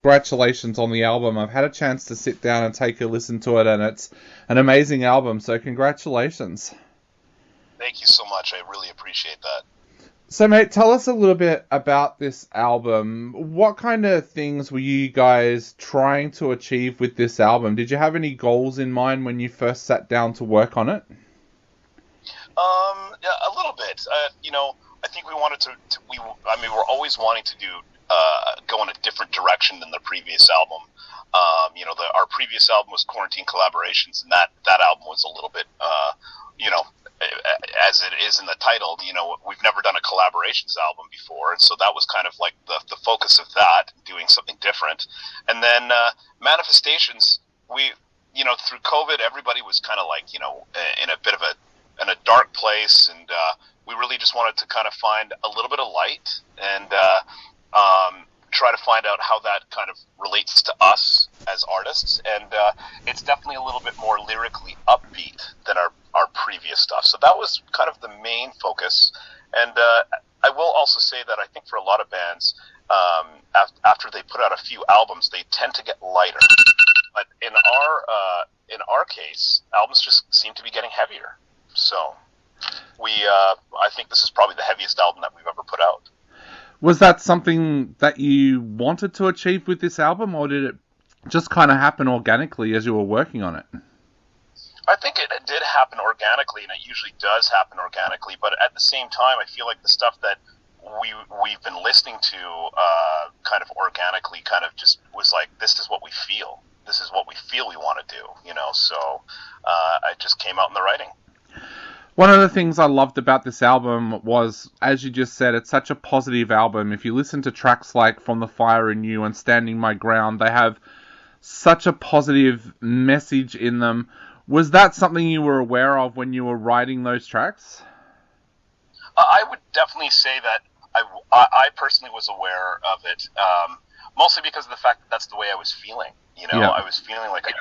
Congratulations on the album. I've had a chance to sit down and take a listen to it, and it's an amazing album, so congratulations. Thank you so much. I really appreciate that. So, mate, tell us a little bit about this album. What kind of things were you guys trying to achieve with this album? Did you have any goals in mind when you first sat down to work on it? Yeah, a little bit. I think we wanted we're always wanting to do go in a different direction than the previous album. Our previous album was Quarantine Collaborations, and that album was a little bit, you know, as it is in the title. We've never done a collaborations album before, and so that was kind of like the focus of that, doing something different. And then Manifestations, through COVID, everybody was kind of like, in a bit of a dark place, and we really just wanted to kind of find a little bit of light and try to find out how that kind of relates to us as artists. And it's definitely a little bit more lyrically upbeat than our previous stuff. So that was kind of the main focus. And I will also say that I think for a lot of bands, after they put out a few albums, they tend to get lighter. But in our case, albums just seem to be getting heavier. So I think this is probably the heaviest album that we've ever put out. Was that something that you wanted to achieve with this album, or did it just kind of happen organically as you were working on it? I think it did happen organically, and it usually does happen organically. But at the same time, I feel like the stuff that we've been listening to kind of organically kind of just was like, this is what we feel. This is what we feel we want to do, So it just came out in the writing. One of the things I loved about this album was, as you just said, it's such a positive album. If you listen to tracks like From the Fire in You and Standing My Ground, they have such a positive message in them. Was that something you were aware of when you were writing those tracks? I would definitely say that I personally was aware of it, mostly because of the fact that that's the way I was feeling. Yeah. I was feeling like I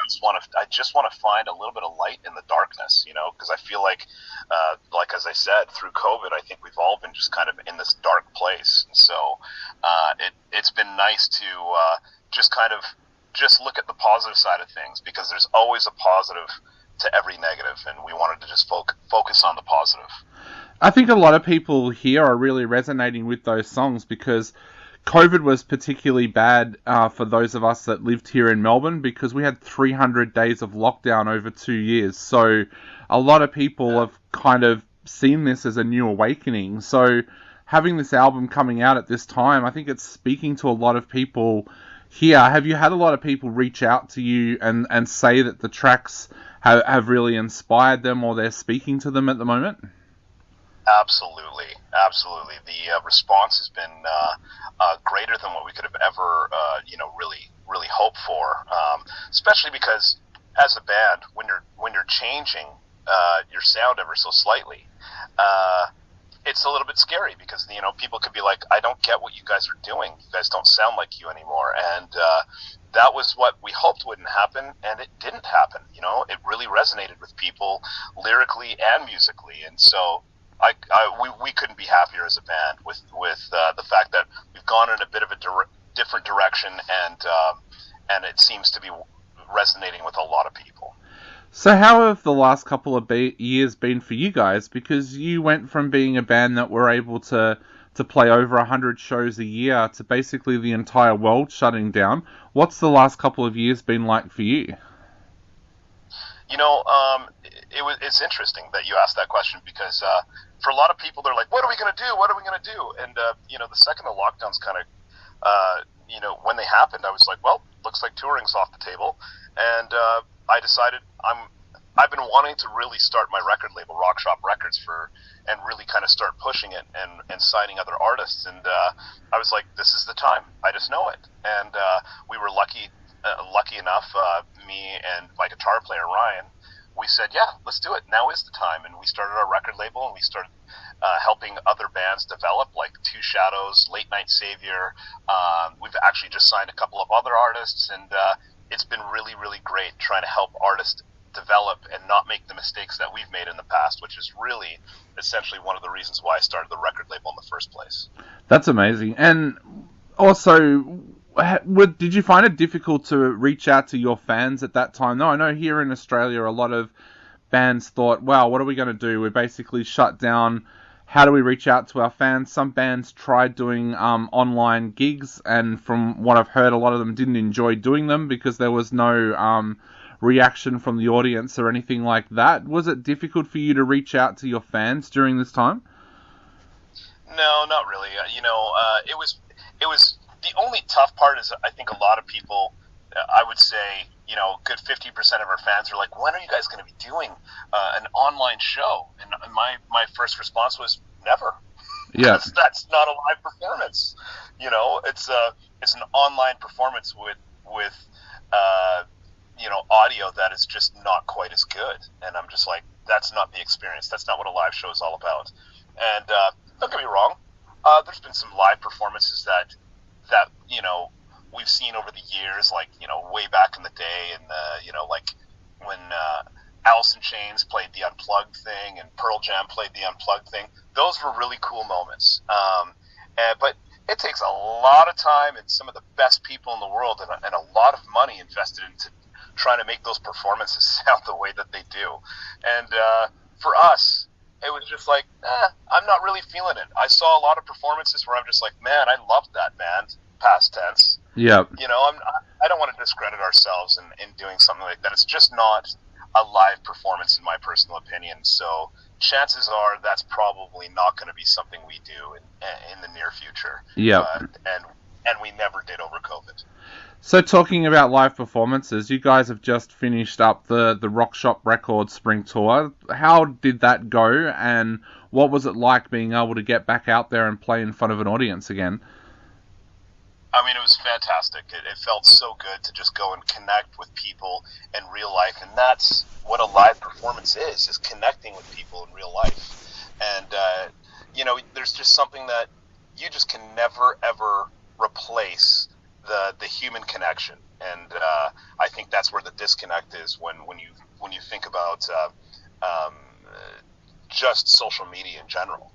just want to find a little bit of light in the darkness. Because I feel like as I said, through COVID, I think we've all been just kind of in this dark place. And so it's been nice to just kind of just look at the positive side of things, because there's always a positive to every negative, and we wanted to just focus on the positive. I think a lot of people here are really resonating with those songs because COVID was particularly bad for those of us that lived here in Melbourne, because we had 300 days of lockdown over 2 years. So a lot of people have kind of seen this as a new awakening. So having this album coming out at this time, I think it's speaking to a lot of people here. Have you had a lot of people reach out to you and say that the tracks have really inspired them, or they're speaking to them at the moment? Absolutely. The response has been greater than what we could have ever, really hoped for. Especially because, as a band, when you're changing your sound ever so slightly, it's a little bit scary, because people could be like, I don't get what you guys are doing. You guys don't sound like you anymore. And that was what we hoped wouldn't happen, and it didn't happen. It really resonated with people lyrically and musically, and so. We couldn't be happier as a band with the fact that we've gone in a bit of a different direction, and it seems to be resonating with a lot of people. So how have the last couple of years been for you guys? Because you went from being a band that were able to play over 100 shows a year to basically the entire world shutting down. What's the last couple of years been like for you? It's interesting that you asked that question, because for a lot of people, they're like, what are we going to do? What are we going to do? And, the second the lockdowns kind of, when they happened, I was like, well, looks like touring's off the table. And I decided I've been wanting to really start my record label, Rock Shop Records, and really kind of start pushing it and signing other artists. And I was like, this is the time. I just know it. And we were lucky enough, me and my guitar player, Ryan, we said, yeah, let's do it. Now is the time. And we started our record label, and we started helping other bands develop, like Two Shadows, Late Night Savior. We've actually just signed a couple of other artists, and it's been really, really great trying to help artists develop and not make the mistakes that we've made in the past, which is really essentially one of the reasons why I started the record label in the first place. That's amazing. And also, Did you find it difficult to reach out to your fans at that time? No, I know here in Australia, a lot of bands thought, wow, what are we going to do? We're basically shut down. How do we reach out to our fans? Some bands tried doing online gigs, and from what I've heard, a lot of them didn't enjoy doing them because there was no reaction from the audience or anything like that. Was it difficult for you to reach out to your fans during this time? No, not really. It was the only tough part is I think a lot of people, I would say, good 50% of our fans are like, when are you guys going to be doing an online show? And my first response was never. Yeah. That's not a live performance. It's an online performance with audio that is just not quite as good. And I'm just like, that's not the experience. That's not what a live show is all about. And don't get me wrong, there's been some live performances that we've seen over the years, like way back in the day, and like when Alice in Chains played the Unplugged thing and Pearl Jam played the Unplugged thing. Those were really cool moments. But it takes a lot of time and some of the best people in the world and a lot of money invested into trying to make those performances sound the way that they do. And for us, it was just like, I'm not really feeling it. I saw a lot of performances where I'm just like, man, I loved that band, past tense. Yeah. I don't want to discredit ourselves in doing something like that. It's just not a live performance, in my personal opinion. So chances are that's probably not going to be something we do in the near future. Yeah. And we never did over COVID. So talking about live performances, you guys have just finished up the Rock Shop Records Spring Tour. How did that go, and what was it like being able to get back out there and play in front of an audience again? I mean, it was fantastic. It felt so good to just go and connect with people in real life, and that's what a live performance is connecting with people in real life. And, there's just something that you just can never, ever replace the human connection. And I think that's where the disconnect is when you think about just social media in general.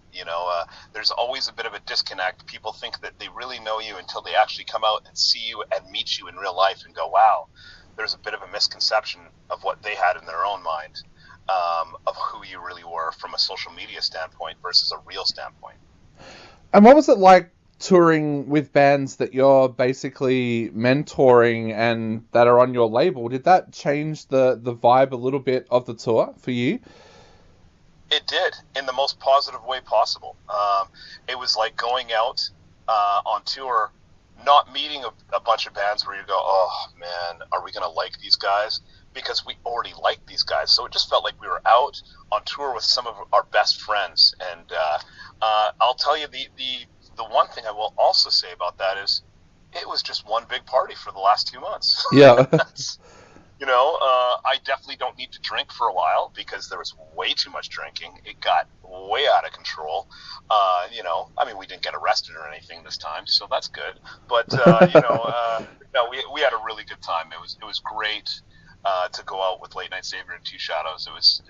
There's always a bit of a disconnect. People think that they really know you until they actually come out and see you and meet you in real life and go, wow, there's a bit of a misconception of what they had in their own mind of who you really were from a social media standpoint versus a real standpoint. And what was it like touring with bands that you're basically mentoring and that are on your label? Did that change the vibe a little bit of the tour for you? It did, in the most positive way possible. It was like going out on tour, not meeting a bunch of bands where you go, oh man, are we going to like these guys? Because we already liked these guys. So it just felt like we were out on tour with some of our best friends. And I'll tell you, the one thing I will also say about that is it was just one big party for the last 2 months. Yeah. I definitely don't need to drink for a while because there was way too much drinking. It got way out of control. We didn't get arrested or anything this time, so that's good. But no, we had a really good time. It was great to go out with Late Night Savior and Two Shadows. It was,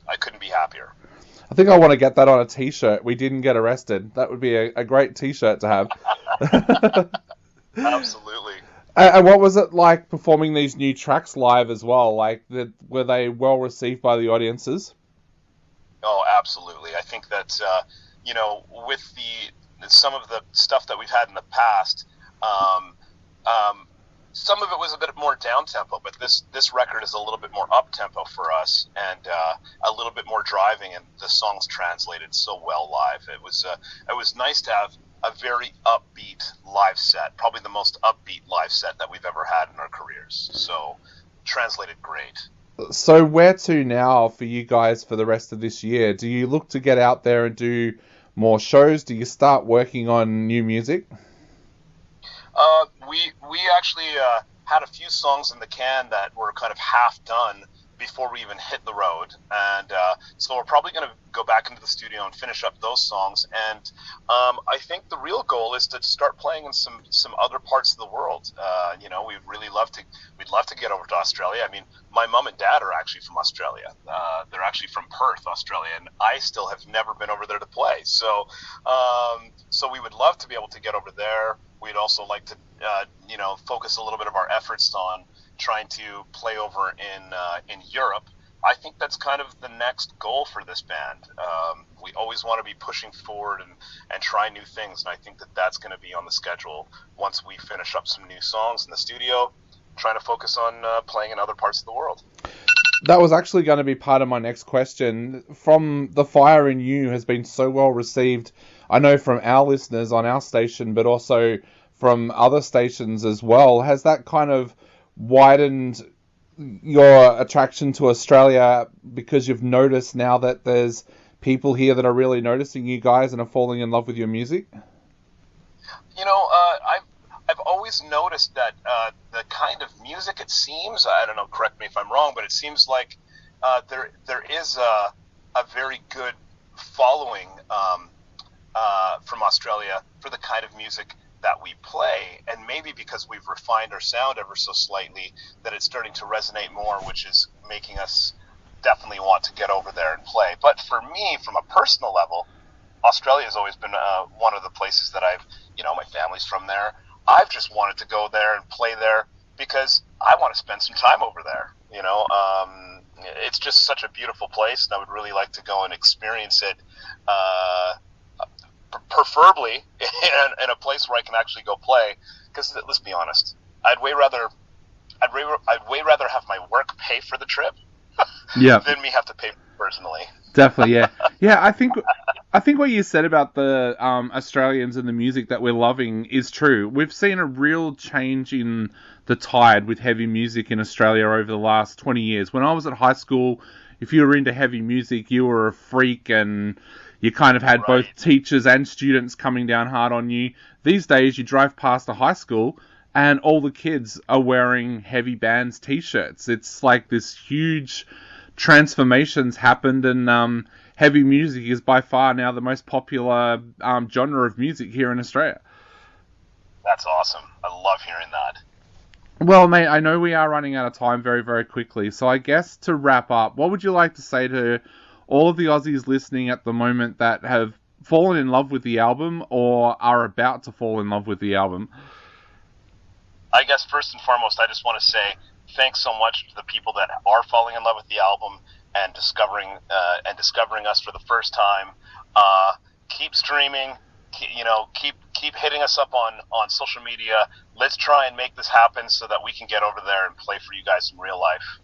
I couldn't be happier. I think I want to get that on a t-shirt. We didn't get arrested. That would be a great t-shirt to have. Absolutely. And what was it like performing these new tracks live as well? Like, were they well received by the audiences? Oh, absolutely. I think that, with some of the stuff that we've had in the past, some of it was a bit more down-tempo, but this record is a little bit more up-tempo for us and a little bit more driving, and the songs translated so well live. It was nice to have a very upbeat live set, probably the most upbeat live set that we've ever had in our careers. So, translated great. So, where to now for you guys for the rest of this year? Do you look to get out there and do more shows? Do you start working on new music? We actually had a few songs in the can that were kind of half done before we even hit the road, and so we're probably going to go back into the studio and finish up those songs. And I think the real goal is to start playing in some other parts of the world. We'd love to get over to Australia. I mean, my mom and dad are actually from Australia. They're actually from Perth, Australia, and I still have never been over there to play. So we would love to be able to get over there. We'd also like to focus a little bit of our efforts on trying to play over in Europe. I think that's kind of the next goal for this band. We always want to be pushing forward and try new things, and I think that that's going to be on the schedule once we finish up some new songs in the studio, trying to focus on playing in other parts of the world. That was actually going to be part of my next question. From The Fire in You has been so well received, I know from our listeners on our station, but also from other stations as well. Has that kind of widened your attraction to Australia because you've noticed now that there's people here that are really noticing you guys and are falling in love with your music? I've always noticed that the kind of music, it seems, I don't know, correct me if I'm wrong, but it seems like there is a very good following from Australia for the kind of music that we play, and maybe because we've refined our sound ever so slightly that it's starting to resonate more, which is making us definitely want to get over there and play. But for me, from a personal level, Australia has always been one of the places that my family's from there. I've just wanted to go there and play there because I want to spend some time over there. It's just such a beautiful place, and I would really like to go and experience it, preferably in a place where I can actually go play. Because let's be honest, I'd way rather have my work pay for the trip, than me have to pay personally. Definitely, yeah, yeah. I think what you said about the Australians and the music that we're loving is true. We've seen a real change in the tide with heavy music in Australia over the last 20 years. When I was at high school, if you were into heavy music, you were a freak, and you kind of had both teachers and students coming down hard on you. These days, you drive past a high school, and all the kids are wearing heavy bands t-shirts. It's like this huge transformation's happened, and heavy music is by far now the most popular genre of music here in Australia. That's awesome. I love hearing that. Well, mate, I know we are running out of time very, very quickly, so I guess to wrap up, what would you like to say to all of the Aussies listening at the moment that have fallen in love with the album or are about to fall in love with the album? I guess first and foremost, I just want to say thanks so much to the people that are falling in love with the album and discovering us for the first time. Keep streaming, keep hitting us up on social media. Let's try and make this happen so that we can get over there and play for you guys in real life.